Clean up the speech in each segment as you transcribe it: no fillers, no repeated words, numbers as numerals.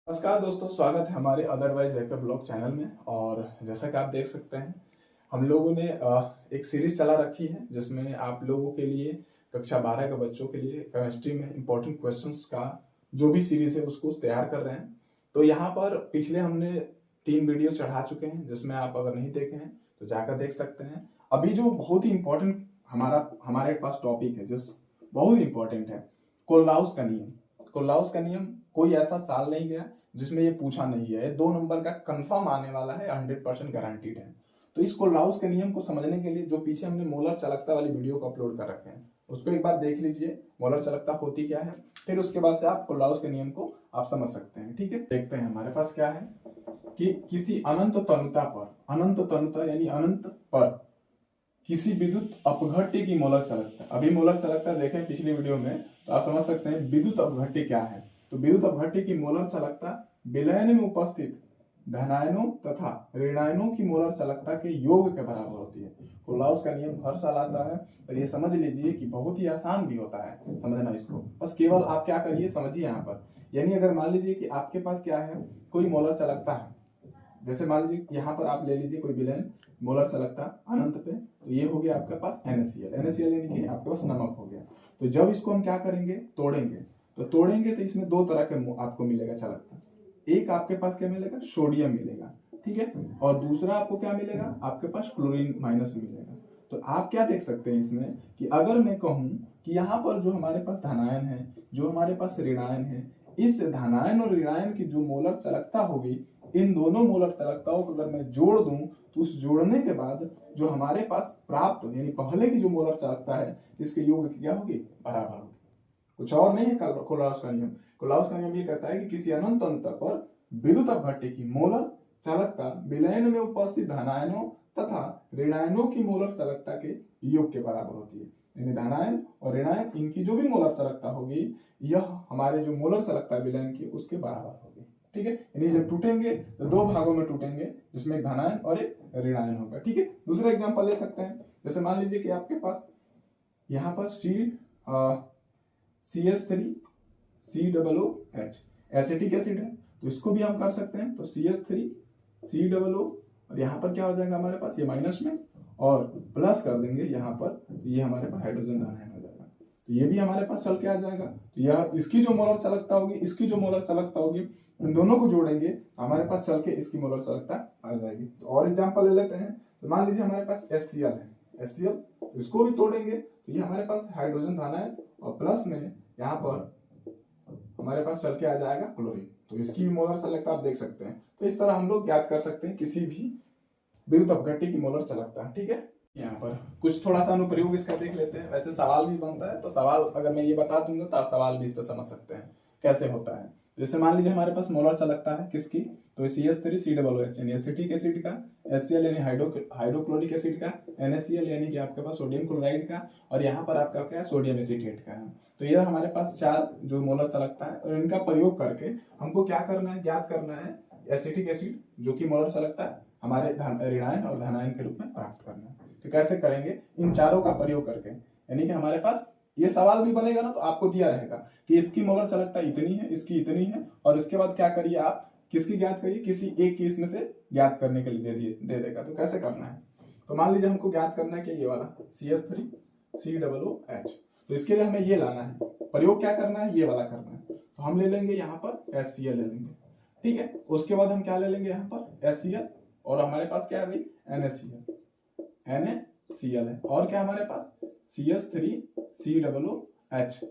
नमस्कार दोस्तों, स्वागत है हमारे अदरवाइज एकर ब्लॉग चैनल में। और जैसा कि आप देख सकते हैं, हम लोगों ने एक सीरीज चला रखी है जिसमें आप लोगों के लिए कक्षा 12 के बच्चों के लिए केमिस्ट्री में इंपॉर्टेंट क्वेश्चंस का जो भी सीरीज है उसको तैयार कर रहे हैं। तो यहाँ पर पिछले हमने 3 वीडियो चढ़ा चुके हैं, जिसमें आप अगर नहीं देखे हैं तो जाकर देख सकते हैं। अभी जो बहुत ही इंपॉर्टेंट हमारे पास टॉपिक है, जिस बहुत इंपॉर्टेंट है, कोलराउस का नियम। कोलराउस का नियम कोई ऐसा साल नहीं गया जिसमें ये पूछा नहीं है। 2 नंबर का कंफर्म आने वाला है, 100% गारंटीड है। तो इस कोलराउस के नियम को समझने के लिए जो पीछे हमने मोलर चालकता वाली वीडियो को अपलोड कर रखे हैं, उसको एक बार देख लीजिए। मोलर चालकता होती क्या है, फिर उसके बाद से आप कोलराउस के नियम को आप समझ सकते हैं। ठीक है, देखते हैं हमारे पास क्या है कि किसी अनंत तनुता यानी अनंत पर किसी विद्युत अपघट्य की मोलर चालकता। अभी मोलर चालकता देखें पिछली वीडियो में, तो आप समझ सकते हैं विद्युत अपघट्य क्या है। तो विद्युत अपघट्य की मोलर चालकता विलयन में उपस्थित धनायनों तथा ऋणायनों की मोलर चालकता के योग के बराबर होती है। कोलराउस का नियम हर साल आता है और ये समझ लीजिए कि बहुत ही आसान भी होता है समझना इसको। बस केवल आप क्या करिए, समझिए यहाँ पर। यानी अगर मान लीजिए कि आपके पास क्या है, कोई मोलर चालकता है। जैसे मान लीजिए यहाँ पर आप ले लीजिए कोई विलयन मोलर चालकता अनंत पे, तो ये हो गया आपके पास NaCl। NaCl यानी कि आपके पास नमक हो गया। तो जब इसको हम क्या करेंगे, तोड़ेंगे। तो इसमें 2 तरह के आपको मिलेगा चालकता। एक आपके पास क्या मिलेगा, सोडियम मिलेगा, ठीक है। और दूसरा आपको क्या मिलेगा, आपके पास क्लोरीन माइनस मिलेगा। तो आप क्या देख सकते हैं इसमें कि अगर मैं कहूं कि यहाँ पर जो हमारे पास धनायन है, जो हमारे पास ऋणायन है, इस धनायन और ऋणायन की जो मोलर चालकता होगी, इन दोनों मोलर चालकताओं को अगर मैं जोड़ दूं, तो उस जोड़ने के बाद जो हमारे पास प्राप्त यानी पहले की जो मोलर चालकता है, इसके योग की क्या होगी, बराबर होगी। कुछ और नहीं है कोलराउस का नियम। कोलराउस का नियम ये कहता है कि किसी अनंत अंतर पर विद्युत अपघट्य की मोलर चालकता विलयन में उपस्थित धनायनों तथा ऋणायनों की मोलर चालकता के योग के बराबर होती है। यानी धनायन और ऋणायन, इनकी जो भी मोलर चालकता होगी, यह हमारे जो मोलर चालकता विलयन की उसके बराबर होगी। ठीक है, यानी जब टूटेंगे तो 2 भागों में टूटेंगे, जिसमें एक धनायन और एक ऋणायन होगा। ठीक है, दूसरा एग्जांपल ले सकते हैं। जैसे मान लीजिए कि आपके पास यहाँ पर CH3COOH एसिटिक एसिड है, तो इसको भी हम कर सकते हैं। तो CH3COO और यहाँ पर क्या हो जाएगा हमारे पास, ये माइनस में और प्लस कर देंगे यहाँ पर, तो ये हमारे पास हाइड्रोजन धनायन हो जाएगा। तो ये भी हमारे पास चल के आ जाएगा। तो यह इसकी जो मोलर चालकता होगी, इसकी जो मोलर चालकता होगी, इन दोनों को जोड़ेंगे हमारे पास चल के इसकी मोलर चालकता आ जाएगी। तो और एग्जांपल ले लेते हैं। तो मान लीजिए हमारे पास HCl है, HCl, तो इसको भी तोड़ेंगे तो ये हमारे पास हाइड्रोजन धनायन और प्लस में यहाँ पर हमारे पास चल के आ जाएगा क्लोरीन। तो इसकी मोलर चालकता आप देख सकते हैं। तो इस तरह हम लोग ज्ञात कर सकते हैं किसी भी विद्युत अपघट्य की मोलर चालकता। ठीक है, यहाँ पर कुछ थोड़ा सा अनुप्रयोग इसका देख लेते हैं। वैसे सवाल भी बनता है, तो सवाल अगर मैं ये बता दूंगा तो आप सवाल भी इस पर समझ सकते हैं कैसे होता है। जैसे मान लीजिए हमारे पास मोलर चालकता है किसकी, तो CH3COOH यानी एसिटिक एसिड का, HCl यानी हाइड्रोक्लोरिक एसिड का, NaCl यानी कि आपके पास सोडियम क्लोराइड का, और यहाँ पर आपका क्या है, सोडियम एसीटेट का है। तो यह हमारे पास 4 जो मोलर चालकता है, और इनका प्रयोग करके हमको क्या करना है, ज्ञात करना है एसिटिक एसिड जो कि मोलर चालकता है हमारे ऋणायन और धनायन के रूप में प्राप्त करना है। तो कैसे करेंगे, इन चारों का प्रयोग करके। यानी कि हमारे पास ये सवाल भी बनेगा ना, तो आपको दिया रहेगा कि इसकी मोलर चालकता इतनी है, इसकी इतनी है, और इसके बाद क्या करिए आप, किसकी ज्ञात करिए, किसी एक की इसमें से ज्ञात करने के लिए दे देगा। तो कैसे करना है, तो मान लीजिए हमको ज्ञात करना है कि ये वाला CH3COOH, तो इसके लिए हमें ये लाना है, प्रयोग क्या करना है, ये वाला करना है। तो हम ले लेंगे यहाँ पर HCl ले लेंगे, ठीक है। उसके बाद हम क्या ले लेंगे यहाँ पर HCl, और हमारे पास क्या है भाई, NaCl है, और क्या हमारे पास CH3COOH,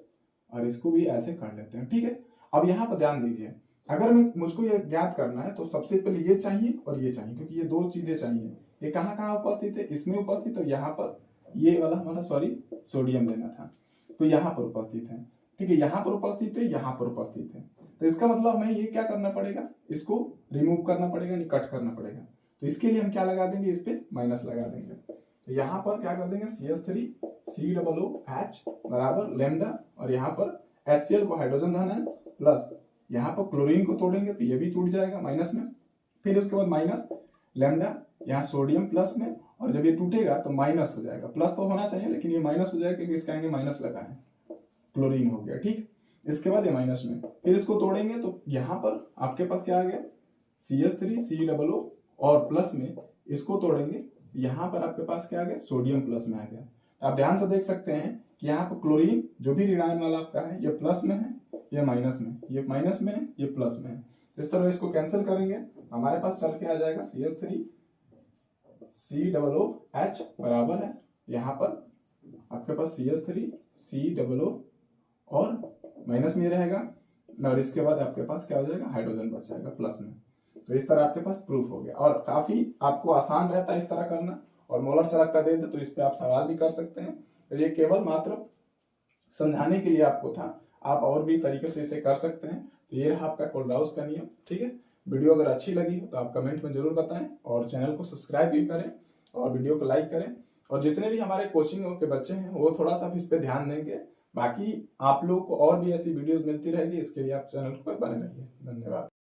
और इसको भी ऐसे कर लेते हैं। ठीक है, अब यहाँ पर ध्यान दीजिए, अगर मुझको ये ज्ञात करना है तो सबसे पहले ये चाहिए और ये चाहिए, क्योंकि ये 2 चीजें चाहिए। ये कहाँ कहाँ उपस्थित है, इसमें उपस्थित है, यहाँ पर ये वाला हमारा सोडियम लेना था, तो यहाँ पर उपस्थित है। ठीक है, यहाँ पर उपस्थित है, यहाँ पर उपस्थित है। तो इसका मतलब हमें ये क्या करना पड़ेगा, इसको रिमूव करना पड़ेगा, यानी कट करना पड़ेगा। तो इसके लिए हम क्या लगा देंगे, इस पे माइनस लगा देंगे। तो यहाँ पर क्या कर देंगे, CH3COOH बराबर लैम्डा, और यहाँ पर HCl को हाइड्रोजन धनायन प्लस यहाँ पर क्लोरीन को तोड़ेंगे तो ये भी टूट जाएगा माइनस में, फिर उसके बाद माइनस लैम्डा, यहाँ सोडियम प्लस में, और जब ये टूटेगा तो माइनस हो जाएगा। प्लस तो होना चाहिए लेकिन ये माइनस हो जाएगा क्योंकि इसका आगे माइनस लगा है, क्लोरीन हो गया। ठीक, इसके बाद ये माइनस में, फिर इसको तोड़ेंगे तो यहाँ पर आपके पास क्या आ गया, CH3 COO, और प्लस में इसको तोड़ेंगे, यहाँ पर आपके पास क्या आ गया, सोडियम प्लस में आ गया। तो आप ध्यान से देख सकते हैं कि यहाँ पर क्लोरीन जो भी ऋणायन वाला आपका है, ये प्लस में है, ये माइनस में, ये माइनस में है, ये प्लस में है। इस तरह इसको कैंसिल करेंगे, हमारे पास चल के आ जाएगा CH3 COOH बराबर है, यहाँ पर आपके पास CH3 COO और माइनस में रहेगा, और इसके बाद आपके पास क्या हो जाएगा, हाइड्रोजन बच जाएगा प्लस में। तो इस तरह आपके पास प्रूफ हो गया, और काफी आपको आसान रहता है इस तरह करना। और मोलर चालकता दे दे तो इस पे आप सवाल भी कर सकते हैं। तो ये केवल मात्र समझाने के लिए आपको था, आप और भी तरीके से इसे कर सकते हैं। तो ये रहा आपका कोलराउस का नियम। ठीक है, वीडियो अगर अच्छी लगी हो तो आप कमेंट में जरूर बताएं, और चैनल को सब्सक्राइब भी करें और वीडियो को लाइक करें। और जितने भी हमारे कोचिंग के बच्चे हैं वो थोड़ा सा इस पे ध्यान देंगे। बाकी आप लोगों को और भी ऐसी वीडियोस मिलती रहेगी, इसके लिए आप चैनल को बने रहिए। धन्यवाद।